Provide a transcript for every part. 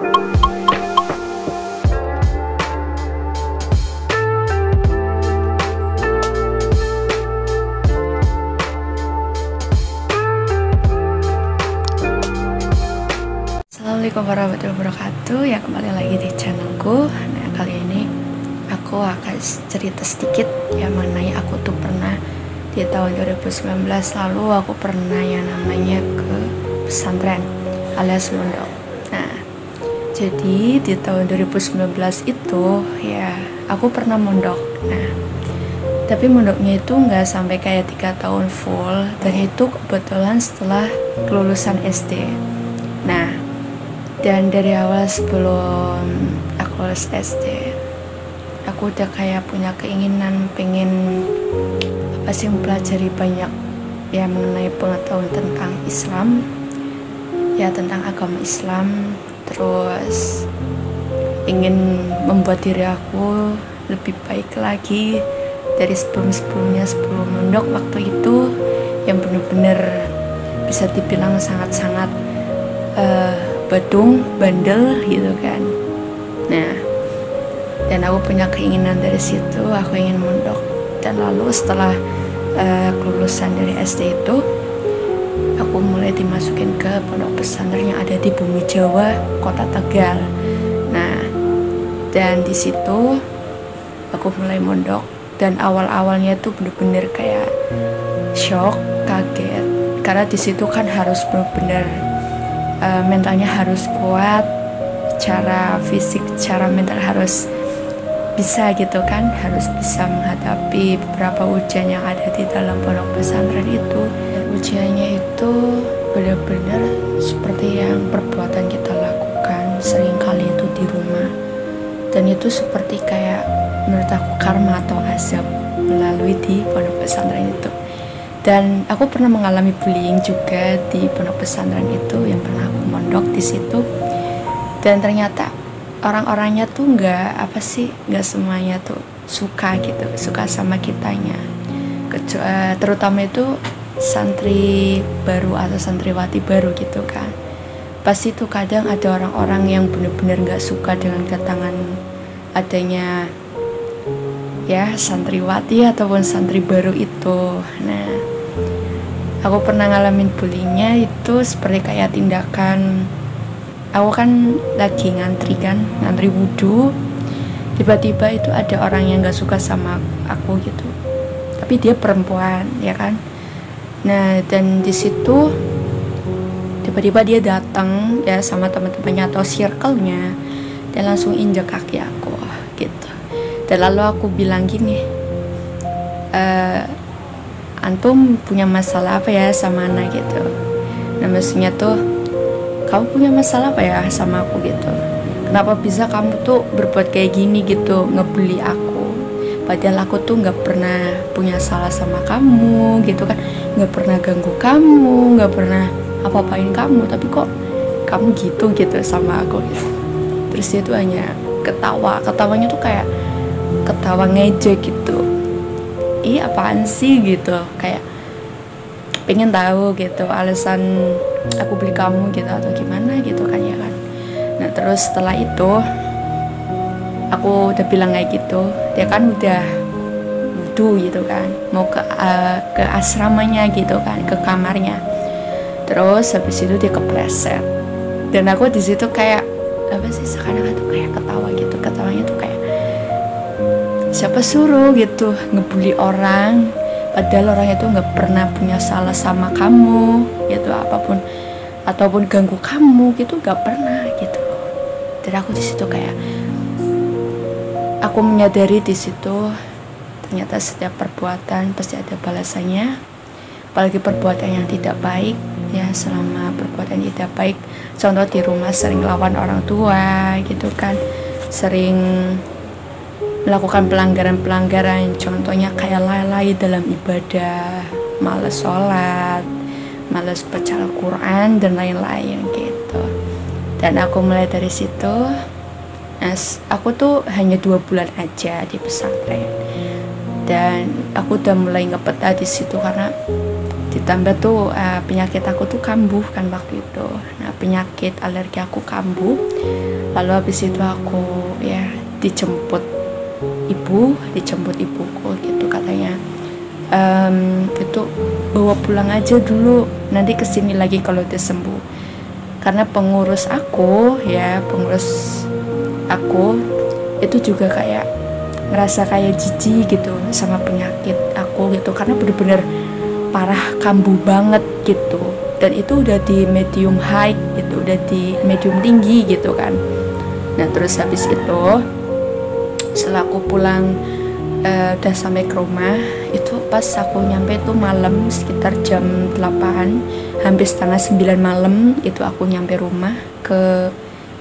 Assalamualaikum warahmatullahi wabarakatuh. Ya, kembali lagi di channelku. Nah, kali ini aku akan cerita sedikit yang mengenai aku tuh pernah di tahun 2019 lalu aku pernah yang namanya ke pesantren alias mondok. Nah, jadi di tahun 2019 itu ya aku pernah mondok. Nah, tapi mondoknya itu nggak sampai kayak 3 tahun full, dan itu kebetulan setelah kelulusan SD. Nah, dan dari awal sebelum aku lulus SD, aku udah kayak punya keinginan pengen mempelajari banyak ya mengenai pengetahuan tentang Islam, ya tentang agama Islam. Terus ingin membuat diri aku lebih baik lagi dari sebelum-sebelumnya, sebelum mondok waktu itu yang bener-bener bisa dibilang sangat-sangat bandel gitu kan. Nah, dan aku punya keinginan dari situ, aku ingin mondok. Dan lalu setelah kelulusan dari SD itu, aku mulai dimasukin ke pondok pesantren yang ada di Bumi Jawa, Kota Tegal. Nah, dan di situ aku mulai mondok, dan awal-awalnya itu bener-bener kayak shock, kaget, karena di situ kan harus bener-bener mentalnya harus kuat, secara fisik, secara mental harus bisa gitu kan, harus bisa menghadapi beberapa ujian yang ada di dalam pondok pesantren itu. Ujiannya itu benar-benar seperti yang perbuatan kita lakukan seringkali itu di rumah, dan itu seperti kayak menurut aku karma atau azab melalui di pondok pesantren itu. Dan aku pernah mengalami bullying juga di pondok pesantren itu yang pernah aku mondok di situ. Dan ternyata orang-orangnya tuh nggak semuanya tuh suka gitu, suka sama kitanya. Terutama itu santri baru atau santriwati baru gitu kan. Pasti tuh kadang ada orang-orang yang benar-benar nggak suka dengan kedatangan adanya ya santriwati ataupun santri baru itu. Nah, aku pernah ngalamin bullyingnya itu seperti kayak tindakan, aku kan lagi ngantri wudhu, tiba-tiba itu ada orang yang gak suka sama aku gitu, tapi dia perempuan ya kan. Nah, dan di situ tiba-tiba dia datang ya sama teman-temannya atau circle-nya, dan langsung injak kaki aku gitu. Dan lalu aku bilang gini, antum punya masalah apa ya sama anak gitu. Nah, maksudnya tuh, kamu punya masalah apa ya sama aku gitu, kenapa bisa kamu tuh berbuat kayak gini gitu, ngebully aku, padahal aku tuh nggak pernah punya salah sama kamu gitu kan, nggak pernah ganggu kamu, nggak pernah apa-apain kamu, tapi kok kamu gitu sama aku gitu. Terus dia tuh hanya ketawanya tuh kayak ketawa ngejek gitu, ih apaan sih gitu, kayak pengen tahu gitu alasan aku beli kamu gitu atau gimana gitu kan ya kan. Nah, terus setelah itu aku udah bilang kayak gitu, dia kan udah wudu gitu kan, mau ke asramanya gitu kan, ke kamarnya. Terus habis itu dia kepleset, dan aku di situ kayak sekarang tuh kayak ketawa gitu, ketawanya tuh kayak siapa suruh gitu ngebully orang, padahal orangnya tuh nggak pernah punya salah sama kamu gitu, ataupun ganggu kamu gitu, nggak pernah gitu. Dan aku di situ kayak aku menyadari di situ ternyata setiap perbuatan pasti ada balasannya, apalagi perbuatan yang tidak baik ya. Selama perbuatan tidak baik, contoh di rumah sering lawan orang tua gitu kan, sering melakukan pelanggaran-pelanggaran, contohnya kayak lalai dalam ibadah, malas sholat, malas baca Al-Quran, dan lain-lain gitu. Dan aku mulai dari situ. Nah, aku tuh hanya 2 bulan aja di pesantren, dan aku udah mulai ngepeta di situ, karena di ditambah tuh penyakit aku tuh kambuh kan waktu itu. Nah, penyakit alergi aku kambuh. Lalu habis itu aku ya dijemput ibuku gitu katanya. Itu bawa pulang aja dulu, nanti kesini lagi kalau udah sembuh. Karena pengurus aku itu juga kayak ngerasa kayak jijik gitu sama penyakit aku gitu, karena bener-bener parah, kambuh banget gitu. Dan itu udah di medium high gitu, udah di medium tinggi gitu kan. Nah terus habis itu setelah aku pulang udah sampai ke rumah, itu pas aku nyampe itu malam sekitar jam 8, hampir setengah 9 malam itu aku nyampe rumah ke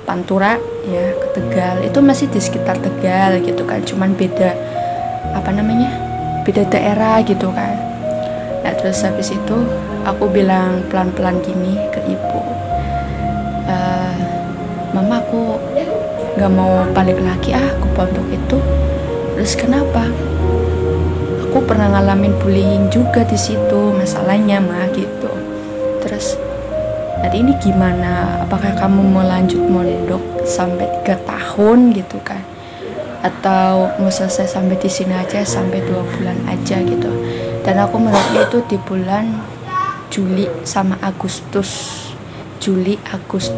Pantura ya, ke Tegal. Itu masih di sekitar Tegal gitu kan, cuman beda beda daerah gitu kan. Nah terus habis itu aku bilang pelan-pelan gini ke ibu, mama aku gak mau balik lagi ke pondok itu. Terus kenapa? Aku pernah ngalamin bullying juga di situ, masalahnya mah gitu. Terus hari ini gimana? Apakah kamu mau lanjut mondok sampai 3 tahun gitu kan? Atau mau selesai sampai di sini aja, sampai 2 bulan aja gitu? Dan aku menurutnya itu di bulan Juli sama Agustus,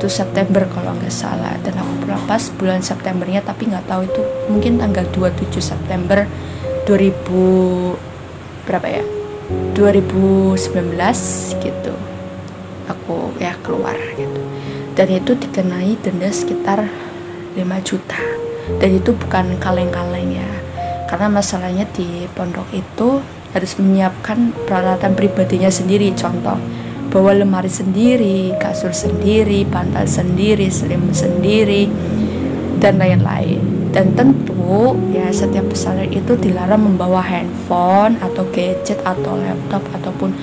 September kalau nggak salah. Dan aku pulang pas bulan Septembernya, tapi nggak tahu itu mungkin tanggal 27 September 2019 gitu aku ya keluar gitu. Dan itu dikenai denda sekitar 5 juta, dan itu bukan kaleng-kaleng ya, karena masalahnya di pondok itu harus menyiapkan peralatan pribadinya sendiri, contoh bawa lemari sendiri, kasur sendiri, bantal sendiri, selimut sendiri, dan lain-lain. Dan tentu ya setiap pesantren itu dilarang membawa handphone atau gadget atau laptop ataupun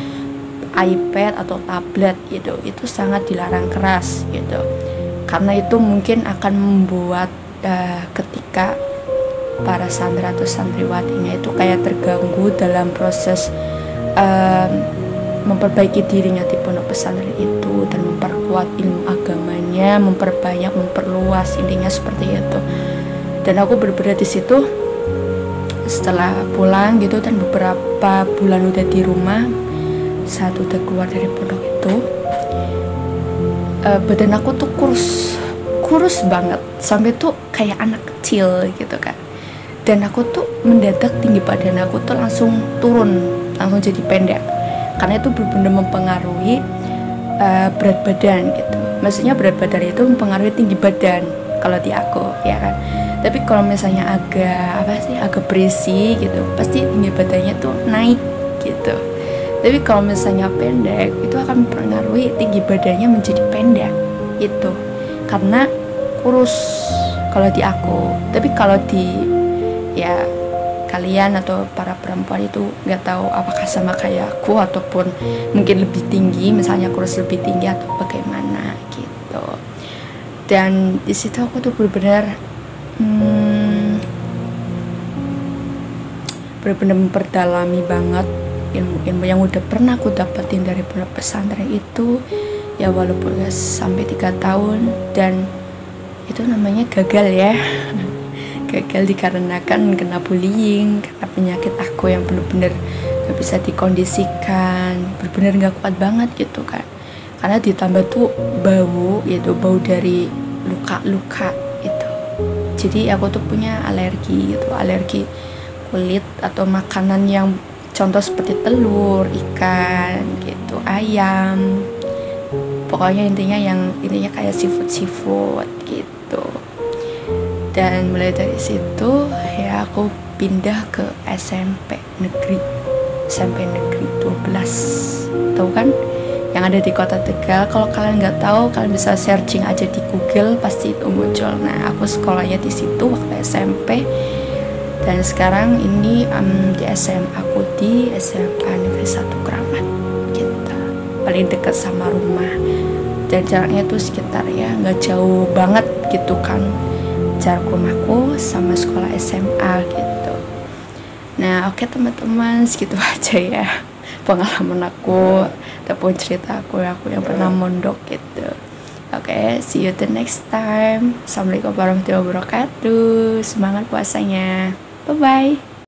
iPad atau tablet gitu. Itu sangat dilarang keras gitu, karena itu mungkin akan membuat ketika para santri atau santriwatinya itu kayak terganggu dalam proses memperbaiki dirinya di pondok pesantren itu, dan memperkuat ilmu agamanya, memperbanyak, memperluas, intinya seperti itu. Dan aku benar-benar di situ setelah pulang gitu, dan beberapa bulan udah di rumah, saat udah keluar dari pondok itu, badan aku tuh kurus banget, sampai tuh kayak anak kecil gitu kan. Dan aku tuh mendadak tinggi badan aku tuh langsung turun, langsung jadi pendek, karena itu benar-benar mempengaruhi berat badan gitu. Maksudnya berat badan itu mempengaruhi tinggi badan kalau di aku ya kan. Tapi kalau misalnya agak berisi gitu, pasti tinggi badannya tuh naik gitu. Tapi kalau misalnya pendek, itu akan mempengaruhi tinggi badannya menjadi pendek itu, karena kurus kalau di aku. Tapi kalau di ya kalian atau para perempuan itu nggak tahu apakah sama kayak aku ataupun mungkin lebih tinggi, misalnya kurus lebih tinggi atau bagaimana gitu. Dan di situ aku tuh benar-benar memperdalami banget ilmu-ilmu yang udah pernah aku dapetin dari pondok pesantren itu ya, walaupun gak sampai 3 tahun. Dan itu namanya gagal ya. Gagal dikarenakan kena bullying, karena penyakit aku yang bener-bener gak bisa dikondisikan, bener-bener gak kuat banget gitu kan. Karena ditambah tuh bau dari luka-luka itu. Jadi aku tuh punya alergi gitu, alergi kulit atau makanan yang contoh seperti telur, ikan gitu, ayam, pokoknya intinya kayak seafood gitu. Dan mulai dari situ ya aku pindah ke SMP negeri 12, tahu kan, yang ada di kota Tegal. Kalau kalian nggak tahu, kalian bisa searching aja di Google, pasti itu muncul. Nah aku sekolahnya di situ waktu SMP, dan sekarang ini di SMA aku di SMA Negeri 1 Kramat gitu, paling dekat sama rumah. Dan jaraknya tuh sekitar ya nggak jauh banget gitu kan, jarak rumahku sama sekolah SMA gitu. Nah oke teman-teman, segitu aja ya pengalaman aku ataupun cerita aku yang pernah mondok gitu. Oke, see you the next time. Assalamualaikum warahmatullahi wabarakatuh. Semangat puasanya. Bye bye.